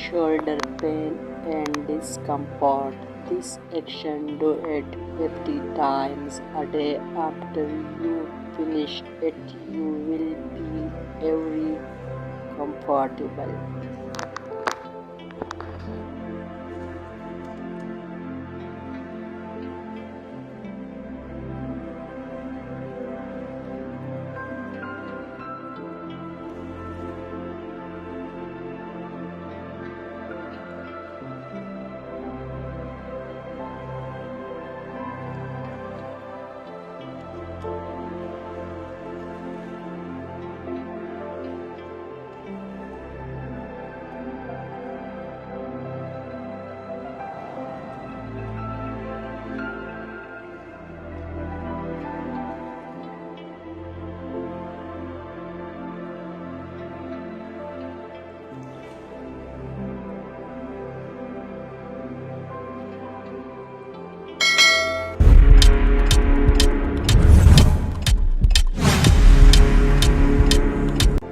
shoulder pain and discomfort. This action do it 50 times a day. After you finish it, you will be very comfortable.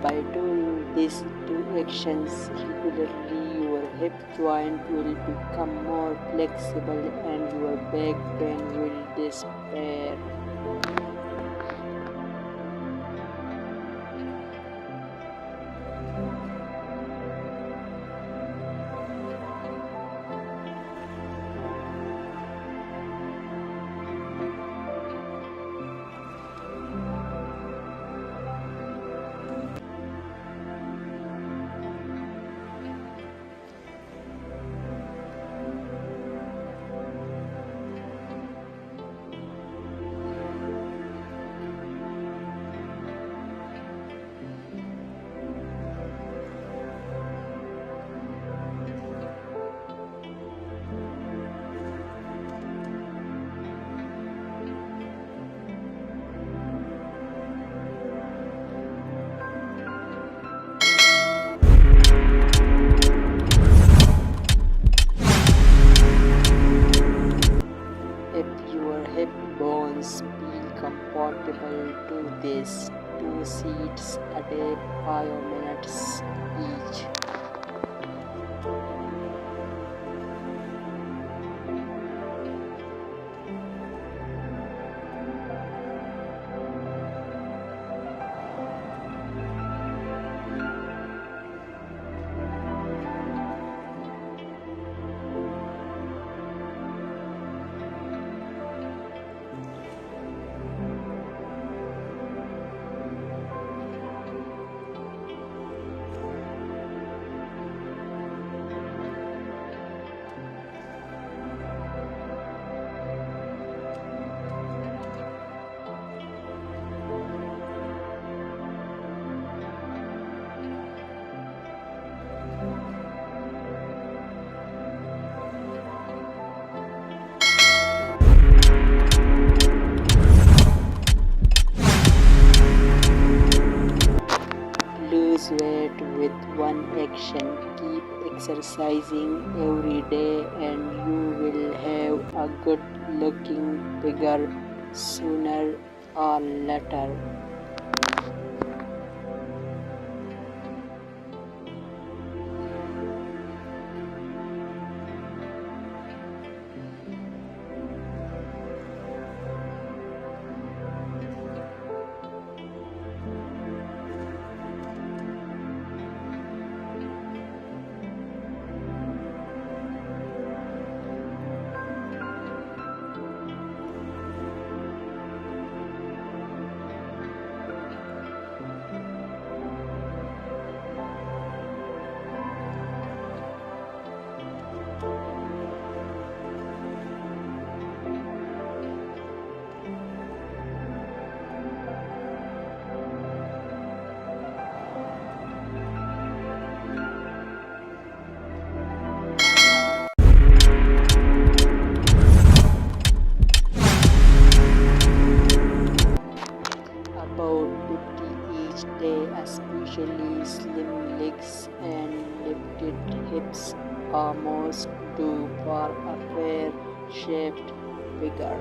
By doing these two actions regularly, your hip joint will become more flexible and your back pain will disappear. If your hip bones feel comfortable, do this 2 sets a day, 5 minutes each. Lose weight with one action. Keep exercising every day and you will have a good looking figure sooner or later. About 50 each day, especially slim legs and lifted hips are most do for a fair shaped figure.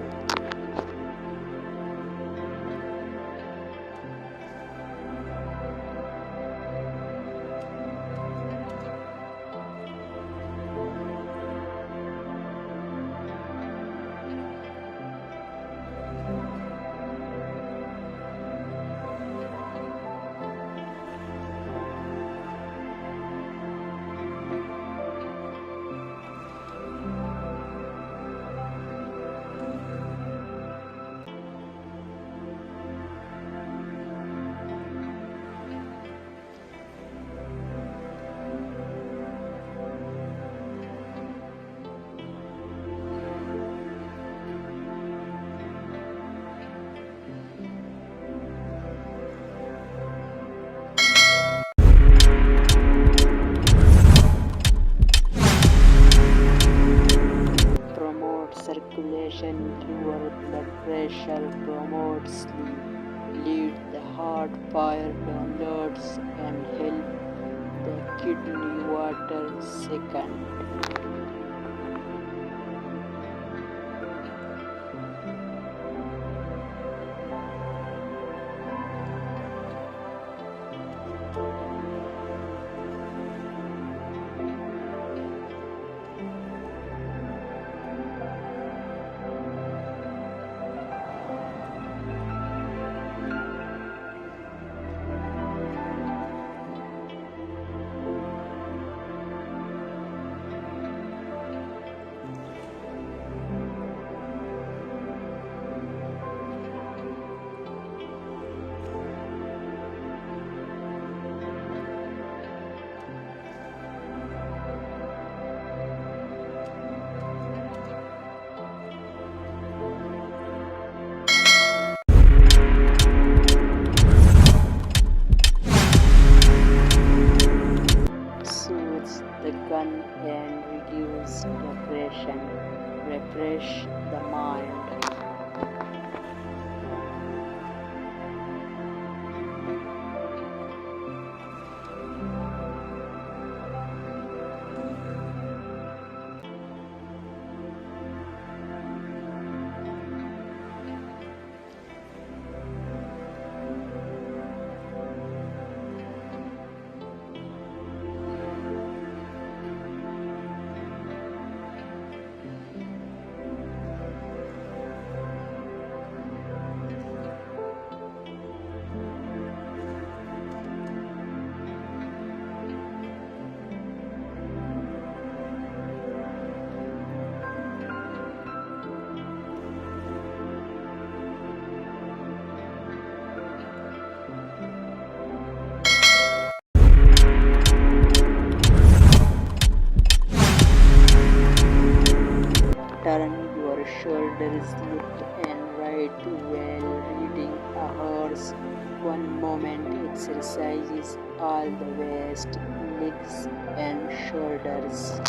promote sleep, lead the heart fire downloads, and help the kidney water second. Soothes the gun and reduce depression. Refresh the mind. Turn your shoulders left and right while reading a horse. One moment exercises all the waist, legs, and shoulders.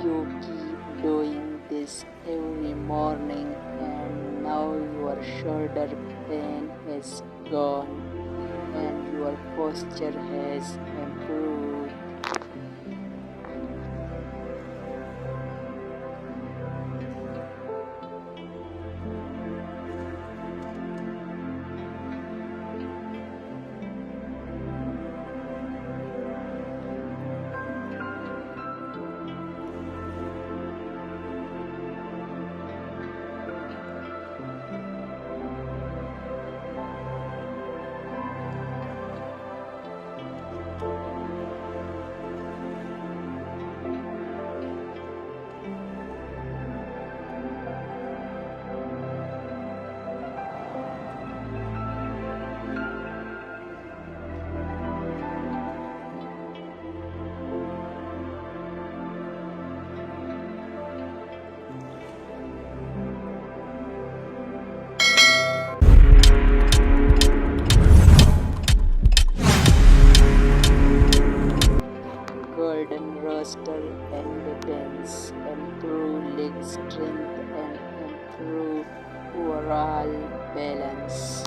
You keep doing this every morning, and now your shoulder pain is gone and your posture has improved. Golden roster independence, improve leg strength and improve overall balance.